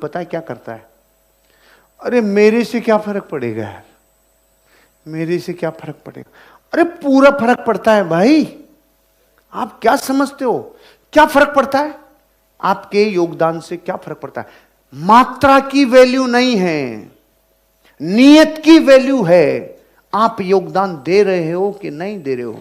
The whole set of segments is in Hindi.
पता है क्या करता है? अरे मेरे से क्या फर्क पड़ेगा यार, मेरे से क्या फर्क पड़ेगा? अरे पूरा फर्क पड़ता है भाई। आप क्या समझते हो क्या फर्क पड़ता है? आपके योगदान से क्या फर्क पड़ता है? मात्रा की वैल्यू नहीं है, नियत की वैल्यू है। आप योगदान दे रहे हो कि नहीं दे रहे हो?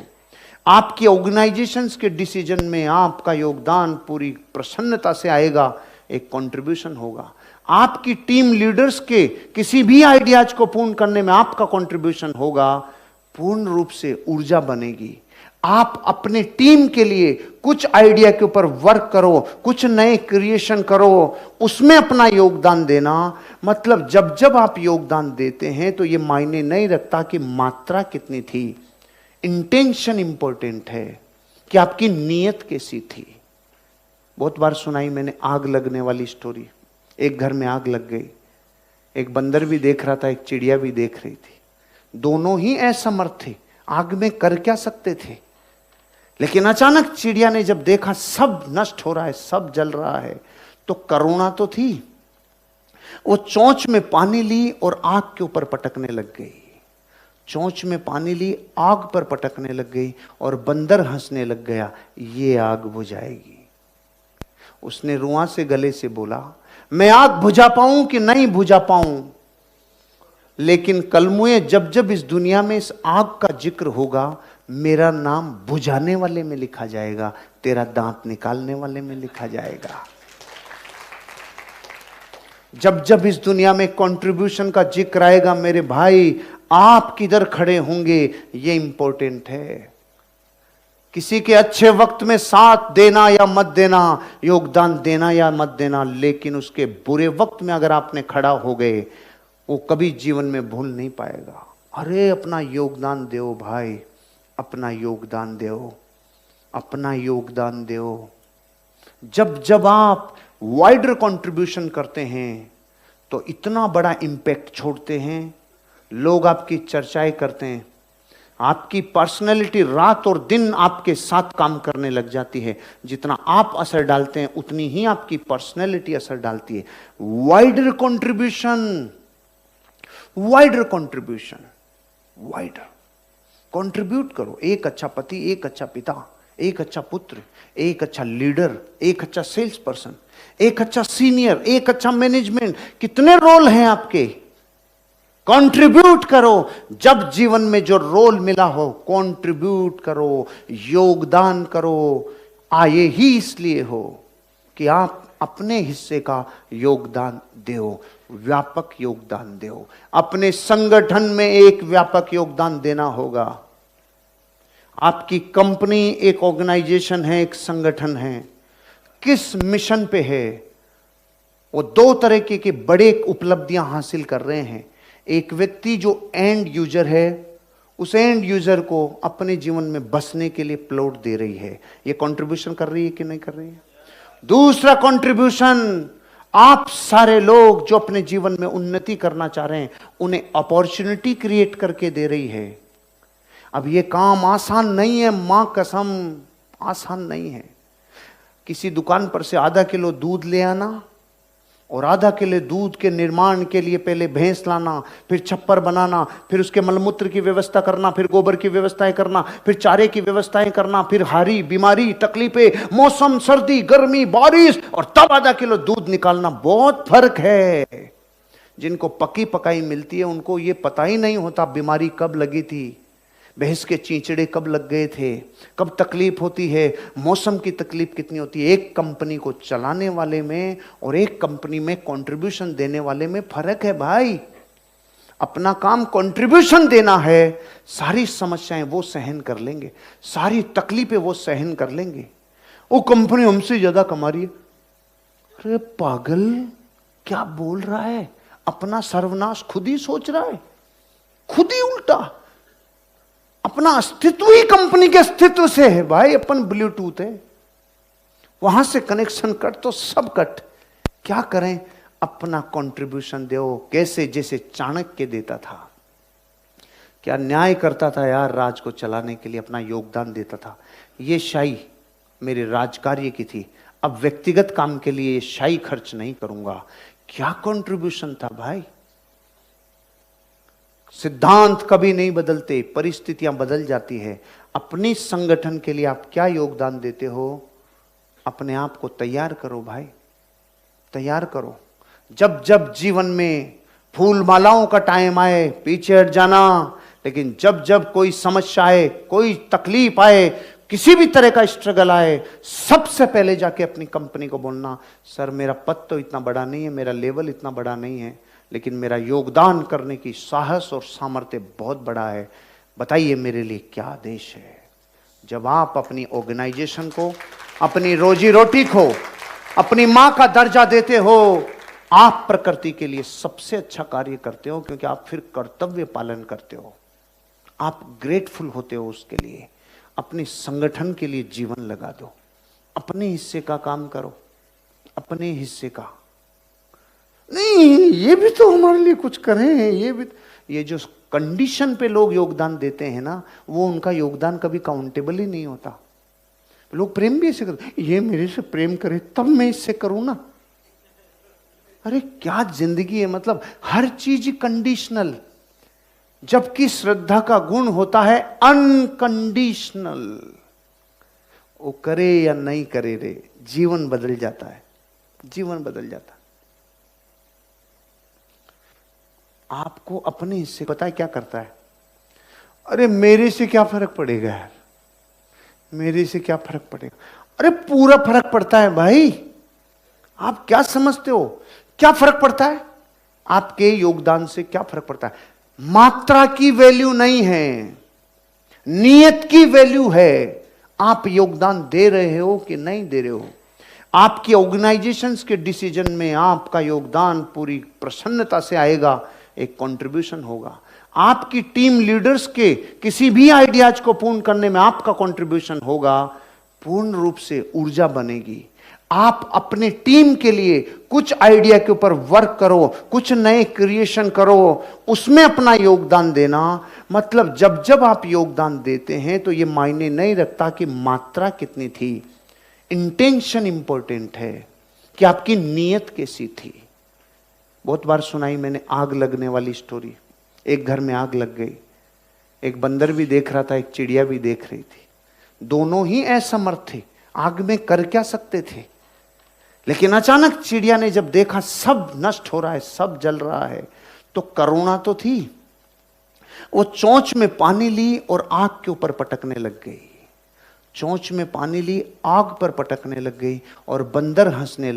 आपकी ऑर्गेनाइजेशंस के डिसीजन में आपका योगदान पूरी प्रसन्नता से आएगा, एक कंट्रीब्यूशन होगा। आपकी टीम लीडर्स के किसी भी आइडियाज को पूर्ण करने में आपका कंट्रीब्यूशन होगा, पूर्ण रूप से ऊर्जा बनेगी। आप अपने टीम के लिए कुछ आइडिया के ऊपर वर्क करो, कुछ नए क्रिएशन करो, उसमें अपना योगदान देना। मतलब जब जब आप योगदान देते हैं तो ये मायने नहीं रखता कि मात्रा कितनी थी, इंटेंशन इंपॉर्टेंट है कि आपकी नीयत कैसी थी। बहुत बार सुनाई मैंने आग लगने वाली स्टोरी। एक घर में आग लग गई, एक बंदर भी देख रहा था, एक चिड़िया भी देख रही थी। दोनों ही असमर्थ थे, आग में कर क्या सकते थे। लेकिन अचानक चिड़िया ने जब देखा सब नष्ट हो रहा है, सब जल रहा है, तो करुणा तो थी। वो चोंच में पानी ली और आग के ऊपर पटकने लग गई। चोंच में पानी ली, आग पर पटकने लग गई और बंदर हंसने लग गया, ये आग बुझाएगी। उसने रुआं से गले से बोला, मैं आग बुझा पाऊं कि नहीं बुझा पाऊं, लेकिन कलमुए जब जब इस दुनिया में इस आग का जिक्र होगा, मेरा नाम बुझाने वाले में लिखा जाएगा, तेरा दांत निकालने वाले में लिखा जाएगा। जब जब इस दुनिया में कंट्रीब्यूशन का जिक्र आएगा, मेरे भाई आप किधर खड़े होंगे ये इंपॉर्टेंट है। किसी के अच्छे वक्त में साथ देना या मत देना, योगदान देना या मत देना, लेकिन उसके बुरे वक्त में अगर आपने खड़ा हो गए, वो कभी जीवन में भूल नहीं पाएगा। अरे अपना योगदान दो भाई, अपना योगदान दो, अपना योगदान दो। जब जब आप वाइडर कंट्रीब्यूशन करते हैं तो इतना बड़ा इंपैक्ट छोड़ते हैं, लोग आपकी चर्चाएं करते हैं, आपकी पर्सनैलिटी रात और दिन आपके साथ काम करने लग जाती है। जितना आप असर डालते हैं उतनी ही आपकी पर्सनैलिटी असर डालती है। Wider contribution, wider contribution, wider contribute करो। एक अच्छा पति, एक अच्छा पिता, एक अच्छा पुत्र, एक अच्छा लीडर, एक अच्छा सेल्स पर्सन, एक अच्छा सीनियर, एक अच्छा मैनेजमेंट। कितने रोल हैं आपके, कंट्रीब्यूट करो। जब जीवन में जो रोल मिला हो कंट्रीब्यूट करो, योगदान करो। आए ही इसलिए हो कि आप अपने हिस्से का योगदान दो, व्यापक योगदान दो। अपने संगठन में एक व्यापक योगदान देना होगा। आपकी कंपनी एक ऑर्गेनाइजेशन है, एक संगठन है, किस मिशन पे है? वो दो तरह के बड़े उपलब्धियां हासिल कर रहे हैं। एक व्यक्ति जो एंड यूजर है, उस एंड यूजर को अपने जीवन में बसने के लिए प्लॉट दे रही है, ये कंट्रीब्यूशन कर रही है कि नहीं कर रही है? दूसरा कंट्रीब्यूशन, आप सारे लोग जो अपने जीवन में उन्नति करना चाह रहे हैं, उन्हें अपॉर्चुनिटी क्रिएट करके दे रही है। अब ये काम आसान नहीं है, मां कसम आसान नहीं है। किसी दुकान पर से आधा किलो दूध ले आना और आधा किलो दूध के निर्माण के लिए पहले भैंस लाना, फिर छप्पर बनाना, फिर उसके मलमूत्र की व्यवस्था करना, फिर गोबर की व्यवस्थाएं करना, फिर चारे की व्यवस्थाएं करना, फिर हारी बीमारी तकलीफें, मौसम, सर्दी, गर्मी, बारिश, और तब आधा किलो दूध निकालना। बहुत फर्क है। जिनको पकी पकाई मिलती है उनको ये पता ही नहीं होता बीमारी कब लगी थी, भैंस के चींचड़े कब लग गए थे, कब तकलीफ होती है, मौसम की तकलीफ कितनी होती है। एक कंपनी को चलाने वाले में और एक कंपनी में कंट्रीब्यूशन देने वाले में फर्क है भाई। अपना काम कंट्रीब्यूशन देना है, सारी समस्याएं वो सहन कर लेंगे, सारी तकलीफें वो सहन कर लेंगे। वो कंपनी हमसे ज्यादा कमा रही है, अरे पागल क्या बोल रहा है, अपना सर्वनाश खुद ही सोच रहा है, खुद ही उल्टा। अपना अस्तित्व ही कंपनी के अस्तित्व से है भाई। अपन ब्लूटूथ है, वहां से कनेक्शन कट तो सब कट। क्या करें, अपना कंट्रीब्यूशन दो। कैसे? जैसे चाणक्य देता था, क्या न्याय करता था यार, राज को चलाने के लिए अपना योगदान देता था। ये शाही मेरे राजकार्य की थी, अब व्यक्तिगत काम के लिए शाही खर्च नहीं करूंगा, क्या कंट्रीब्यूशन था भाई। सिद्धांत कभी नहीं बदलते, परिस्थितियां बदल जाती है। अपनी संगठन के लिए आप क्या योगदान देते हो, अपने आप को तैयार करो भाई, तैयार करो। जब जब जीवन में फूल मालाओं का टाइम आए पीछे हट जाना, लेकिन जब जब कोई समस्या आए, कोई तकलीफ आए, किसी भी तरह का स्ट्रगल आए, सबसे पहले जाके अपनी कंपनी को बोलना, सर मेरा पद तो इतना बड़ा नहीं है, मेरा लेवल इतना बड़ा नहीं है, लेकिन मेरा योगदान करने की साहस और सामर्थ्य बहुत बड़ा है, बताइए मेरे लिए क्या आदेश है। जब आप अपनी ऑर्गेनाइजेशन को, अपनी रोजी रोटी को, अपनी मां का दर्जा देते हो, आप प्रकृति के लिए सबसे अच्छा कार्य करते हो, क्योंकि आप फिर कर्तव्य पालन करते हो, आप ग्रेटफुल होते हो उसके लिए। अपने संगठन के लिए जीवन लगा दो, अपने हिस्से का काम करो, अपने हिस्से का नहीं, ये भी तो हमारे लिए कुछ करें, ये जो कंडीशन पे लोग योगदान देते हैं ना, वो उनका योगदान कभी काउंटेबल ही नहीं होता। लोग प्रेम भी ऐसे करते, ये मेरे से प्रेम करे तब मैं इससे करूं ना। अरे क्या जिंदगी है, मतलब हर चीज कंडीशनल, जबकि श्रद्धा का गुण होता है अनकंडीशनल। वो करे या नहीं करे रे, जीवन बदल जाता है, जीवन बदल जाता है। आपको अपने हिस्से पता है क्या करता है, अरे मेरे से क्या फर्क पड़ेगा यार, मेरे से क्या फर्क पड़ेगा, अरे पूरा फर्क पड़ता है भाई। आप क्या समझते हो क्या फर्क पड़ता है, आपके योगदान से क्या फर्क पड़ता है। मात्रा की वैल्यू नहीं है, नियत की वैल्यू है। आप योगदान दे रहे हो कि नहीं दे रहे हो। आपकी ऑर्गेनाइजेशंस के डिसीजन में आपका योगदान पूरी प्रसन्नता से आएगा, एक कंट्रीब्यूशन होगा। आपकी टीम लीडर्स के किसी भी आइडियाज को पूर्ण करने में आपका कंट्रीब्यूशन होगा, पूर्ण रूप से ऊर्जा बनेगी। आप अपने टीम के लिए कुछ आइडिया के ऊपर वर्क करो, कुछ नए क्रिएशन करो, उसमें अपना योगदान देना। मतलब जब जब आप योगदान देते हैं तो ये मायने नहीं रखता कि मात्रा कितनी थी, इंटेंशन इंपॉर्टेंट है कि आपकी नीयत कैसी थी। बहुत बार सुनाई मैंने आग लगने वाली स्टोरी। एक घर में आग लग गई, एक बंदर भी देख रहा था, एक चिड़िया भी देख रही थी। दोनों ही असमर्थ थे, आग में कर क्या सकते थे। लेकिन अचानक चिड़िया ने जब देखा सब नष्ट हो रहा है, सब जल रहा है, तो करुणा तो थी। वो चोंच में पानी ली और आग के ऊपर पटकने लग गई। चोंच में पानी ली, आग पर पटकने लग गई और बंदर हंसने